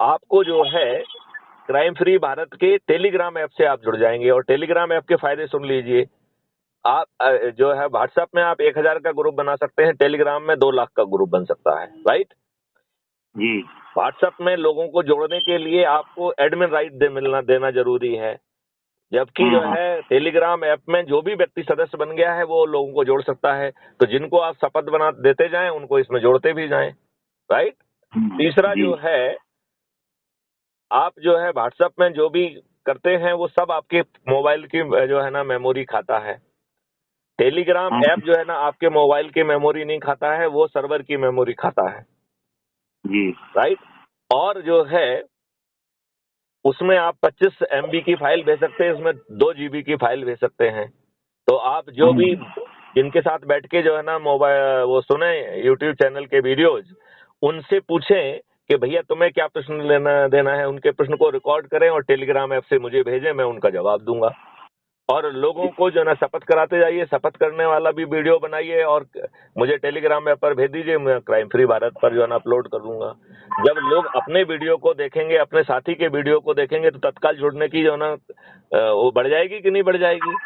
आपको जो है क्राइम फ्री भारत के टेलीग्राम ऐप से आप जुड़ जाएंगे। और टेलीग्राम ऐप के फायदे सुन लीजिए। आप जो है व्हाट्सएप में आप 1,000 का ग्रुप बना सकते हैं, टेलीग्राम में 2 लाख का ग्रुप बन सकता है, राइट। जी। व्हाट्सएप में लोगों को जोड़ने के लिए आपको एडमिन राइट देना जरूरी है, जबकि जो है टेलीग्राम ऐप में जो भी व्यक्ति सदस्य बन गया है वो लोगों को जोड़ सकता है। तो जिनको आप शपथ बना देते जाएं उनको इसमें जोड़ते भी जाएं, राइट। तीसरा जी। जो है, आप जो है व्हाट्सएप में जो भी करते हैं वो सब आपके मोबाइल की जो है ना मेमोरी खाता है। टेलीग्राम ऐप जो है ना आपके मोबाइल की मेमोरी नहीं खाता है, वो सर्वर की मेमोरी खाता है, जी। राइट। और जो है उसमें आप 25 MB की फाइल भेज सकते हैं, उसमें 2 GB की फाइल भेज सकते हैं। तो आप जो भी जिनके साथ बैठ के जो है ना मोबाइल वो सुने यूट्यूब चैनल के वीडियोज, उनसे पूछें कि भैया तुम्हें क्या प्रश्न लेना देना है, उनके प्रश्न को रिकॉर्ड करें और टेलीग्राम ऐप से मुझे भेजें, मैं उनका जवाब दूंगा। और लोगों को जो है ना शपथ कराते जाइए, शपथ करने वाला भी वीडियो बनाइए और मुझे टेलीग्राम ऐप पर भेज दीजिए, मैं क्राइम फ्री भारत पर जो है ना अपलोड कर दूंगा। जब लोग अपने वीडियो को देखेंगे, अपने साथी के वीडियो को देखेंगे, तो तत्काल जुड़ने की जो है ना वो बढ़ जाएगी कि नहीं बढ़ जाएगी।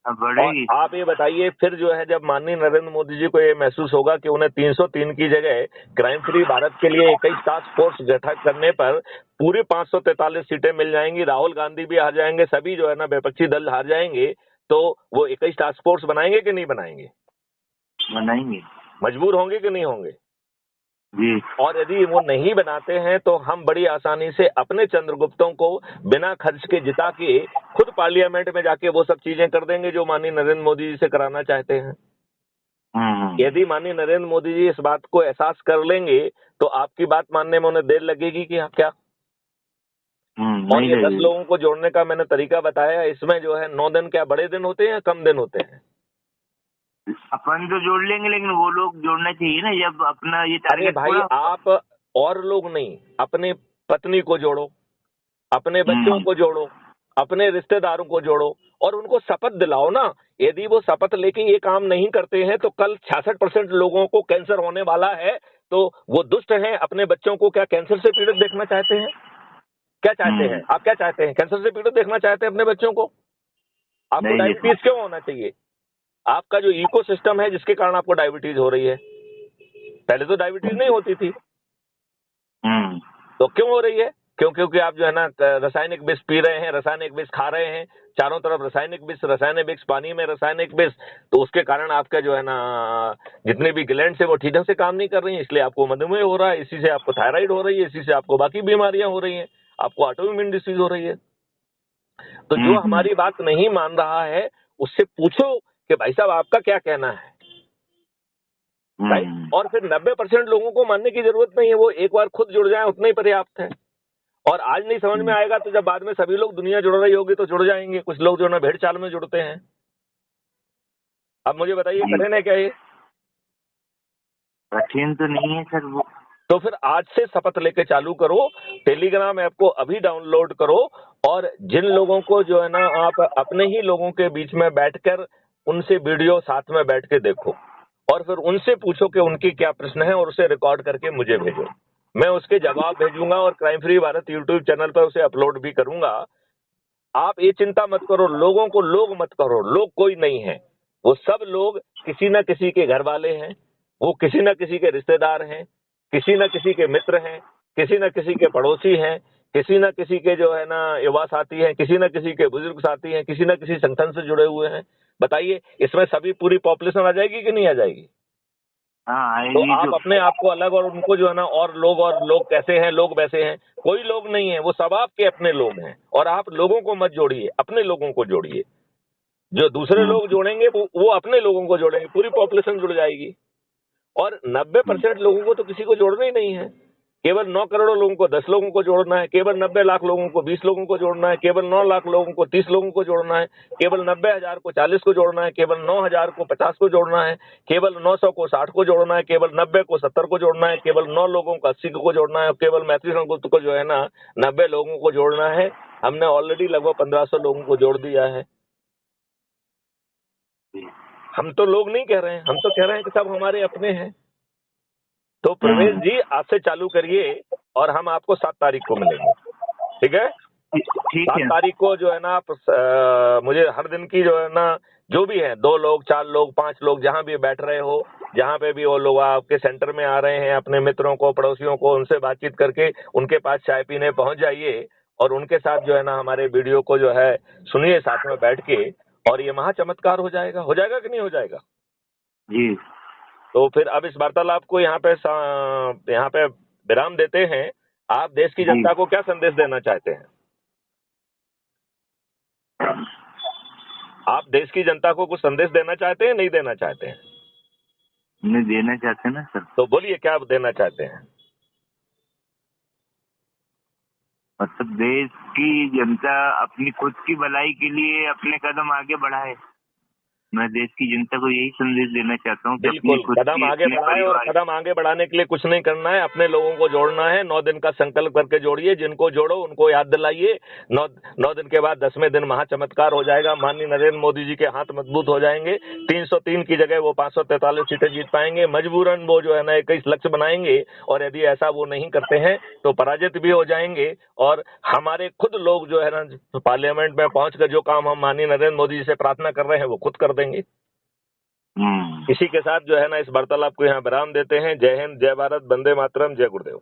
अब और बढ़ेगी। आप ये बताइए फिर जो है जब माननीय नरेंद्र मोदी जी को ये महसूस होगा कि उन्हें 303 की जगह क्राइम फ्री भारत के लिए 21 टास्क फोर्स गठन करने पर पूरी 543 सीटें मिल जाएंगी, राहुल गांधी भी हार जाएंगे, सभी जो है ना विपक्षी दल हार जाएंगे, तो वो 21 टास्क फोर्स बनाएंगे कि नहीं बनाएंगे? बनाएंगे। मजबूर होंगे कि नहीं होंगे? जी। और यदि वो नहीं बनाते हैं तो हम बड़ी आसानी से अपने चंद्रगुप्तों को बिना खर्च के जिता के खुद पार्लियामेंट में जाके वो सब चीजें कर देंगे जो माननीय नरेंद्र मोदी जी से कराना चाहते हैं। यदि माननीय नरेंद्र मोदी जी इस बात को एहसास कर लेंगे तो आपकी बात मानने में उन्हें देर लगेगी कि क्या? और नहीं ये 10 लगेगी। लोगों को जोड़ने का मैंने तरीका बताया, इसमें जो है 9 दिन क्या बड़े दिन होते हैं या कम दिन होते हैं? अपन तो जोड़ लेंगे, लेकिन वो लोग जोड़ना चाहिए ना, जब अपना ये अरे टारगेट भाई पूरा होगा। आप और लोग नहीं, अपने पत्नी को जोड़ो, अपने बच्चों को जोड़ो, अपने रिश्तेदारों को जोड़ो और उनको शपथ दिलाओ ना। यदि वो शपथ लेके ये काम नहीं करते हैं तो कल 66% लोगों को कैंसर होने वाला है, तो वो दुष्ट हैं। अपने बच्चों को क्या कैंसर से पीड़ित देखना चाहते हैं? क्या चाहते हैं आप? क्या चाहते हैं? कैंसर से पीड़ित देखना चाहते हैं अपने बच्चों को? आपको नहीं देखना। डायबिटीज क्यों होना चाहिए? आपका जो इकोसिस्टम है जिसके कारण आपको डायबिटीज हो रही है, पहले तो डायबिटीज नहीं होती थी, तो क्यों हो रही है? क्योंकि आप जो है ना रासायनिक विष पी रहे हैं, रासायनिक विष खा रहे हैं, चारों तरफ रासायनिक विष, पानी में रासायनिक विष, तो उसके कारण आपका जो है ना जितने भी ग्लैंड है वो ठीक ढंग से काम नहीं कर रही है, इसलिए आपको मधुमेह हो रहा है, इसी से आपको थायराइड हो रही है, इसी से आपको बाकी बीमारियां हो रही हैं, आपको ऑटोइम्यून डिसीज हो रही है। तो जो हमारी बात नहीं मान रहा है उससे पूछो कि भाई साहब आपका क्या कहना है, राइट। और फिर 90% लोगों को मानने की जरूरत नहीं है, वो एक बार खुद जुड़ जाए उतना ही पर्याप्त है। और आज नहीं समझ में आएगा तो जब बाद में सभी लोग दुनिया जुड़ रही होगी तो जुड़ जाएंगे। कुछ लोग जो ना भेड़ चाल में जुड़ते हैं। अब मुझे बताइए कठिन है क्या ये? कठिन तो नहीं है सर वो। तो फिर आज से शपथ लेके चालू करो, टेलीग्राम ऐप को अभी डाउनलोड करो और जिन लोगों को जो है ना आप अपने ही लोगों के बीच में बैठकर उनसे वीडियो साथ में बैठ के देखो और फिर उनसे पूछो कि उनकी क्या प्रश्न है और उसे रिकॉर्ड करके मुझे भेजो। मैं उसके जवाब भेजूंगा और crime free Bharat YouTube channel पर उसे अपलोड भी करूंगा। आप ये चिंता मत करो, लोगों को लोग मत करो, लोग कोई नहीं है, वो सब लोग किसी न किसी के घर वाले हैं, वो किसी न किसी के रिश्तेदार हैं, किसी न किसी के मित्र हैं, किसी न किसी के पड़ोसी हैं, किसी न किसी के जो है ना युवा साथी हैं, किसी न किसी के बुजुर्ग साथी हैं, किसी न किसी संगठन से जुड़े हुए हैं। बताइए इसमें सभी पूरी पॉपुलेशन आ जाएगी कि नहीं आ जाएगी? हाँ तो आएगी आप जो। अपने आप को अलग और उनको जो है ना और लोग कैसे हैं, लोग वैसे हैं, कोई लोग नहीं है, वो सब आपके अपने लोग हैं। और आप लोगों को मत जोड़िए, अपने लोगों को जोड़िए। जो दूसरे लोग जोड़ेंगे वो अपने लोगों को जोड़ेंगे, पूरी पॉपुलेशन जुड़ जाएगी। और 90% लोगों को तो किसी को जोड़ना ही नहीं है। केवल 9 करोड़ लोगों को 10 लोगों को जोड़ना है, केवल 90 लाख लोगों को 20 लोगों को जोड़ना है, केवल 9 लाख लोगों को 30 लोगों को जोड़ना है, केवल 90,000 को 40 को जोड़ना है, केवल 9,000 को 50 को जोड़ना है, केवल 900 को 60 को जोड़ना है, केवल 90 को 70 को जोड़ना है, केवल 9 लोगों को 80 को जोड़ना है, केवल मैत्री संगुप्त को जो है ना 90 लोगों को जोड़ना है। हमने ऑलरेडी लगभग 1500 लोगों को जोड़ दिया है। हम तो लोग नहीं कह रहे हैं, हम तो कह रहे हैं कि सब हमारे अपने हैं। तो प्रवेश जी आज से चालू करिए और हम आपको 7 तारीख को मिलेंगे, ठीक है? ठीक 7 है। तारीख को जो है ना आप मुझे हर दिन की जो है ना जो भी है 2 लोग 4 लोग 5 लोग जहां भी बैठ रहे हो, जहां पे भी वो लोग आपके सेंटर में आ रहे हैं, अपने मित्रों को पड़ोसियों को उनसे बातचीत करके उनके पास चाय पीने पहुंच जाइए और उनके साथ जो है ना हमारे वीडियो को जो है सुनिए साथ में बैठ के, और ये महाचमत्कार हो जाएगा कि नहीं हो जाएगा? जी। तो फिर अब इस वार्तालाप को यहाँ पे विराम देते हैं। आप देश की जी। जनता को क्या संदेश देना चाहते हैं? आप देश की जनता को कुछ संदेश देना चाहते हैं, नहीं देना चाहते हैं? नहीं देना चाहते ना सर। तो बोलिए क्या आप देना चाहते हैं? मतलब देश की जनता अपनी खुद की भलाई के लिए अपने कदम आगे बढ़ाए। मैं देश की जनता को यही संदेश देना चाहता हूँ कि अपनी बिल्कुल, खुद कदम की, आगे अपने बढ़ाएं, और परिवार। कदम आगे बढ़ाने के लिए कुछ नहीं करना है, अपने लोगों को जोड़ना है। 9 दिन का संकल्प करके जोड़िए, जिनको जोड़ो उनको याद दिलाइए। 9 दिन के बाद 10वें दिन महाचमत्कार हो जाएगा। माननीय नरेंद्र मोदी जी के हाथ मजबूत हो जाएंगे। 303 की जगह वो 543 सीटें जीत पाएंगे। मजबूरन वो जो है ना 21 लक्ष्य बनाएंगे, और यदि ऐसा वो नहीं करते हैं तो पराजित भी हो जाएंगे। और हमारे खुद लोग जो है ना पार्लियामेंट में पहुंचकर जो काम हम माननीय नरेंद्र मोदी जी से प्रार्थना कर रहे हैं वो खुद कर देंगे। इसी के साथ जो है ना इस वार्तालाप को यहाँ विराम देते हैं। जय हिंद, जय भारत, वंदे मातरम, जय गुरुदेव।